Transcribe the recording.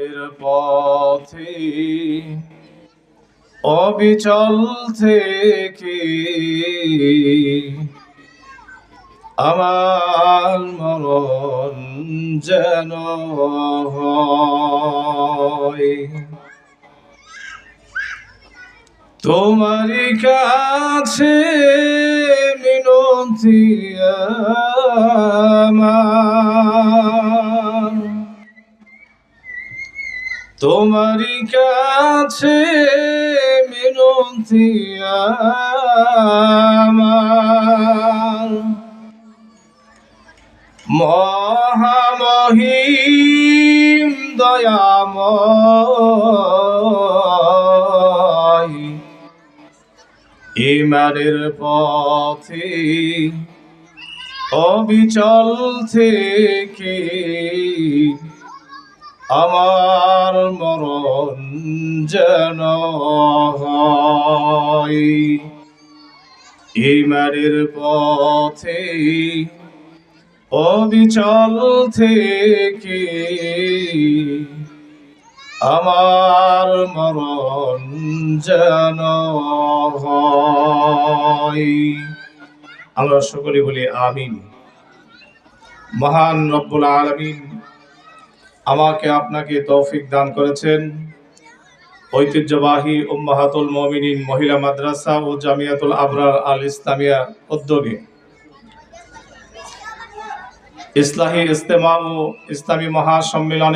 ঈমানের পথে অবিচল থেকে আমার মরণ যেন হয়। তোমারই কাছে মিনতি আমার, তোমারই কাছে মিনতি আমার। মহামহিম দয়াময় ঈমানের পথে অবিচল থেকে আমার মরণ যেন হয়। ঈমানের পথে অবিচল থেকে আমার মরণ যেন হয়। আমরা সকলে বলি আমিন। মহান রব্বুল আলামিন আমাকে আপনাকে তৌফিক দান করেছেন ঐতিহ্যবাহী উম্মাহাতুল মুমিনিন মহিলা মাদ্রাসা ও জামিয়াতুল আবরার আল ইসলামিয়া উদ্যোগে ইসলাহী ইজতেমা ও ইসলামী মহাসম্মেলনে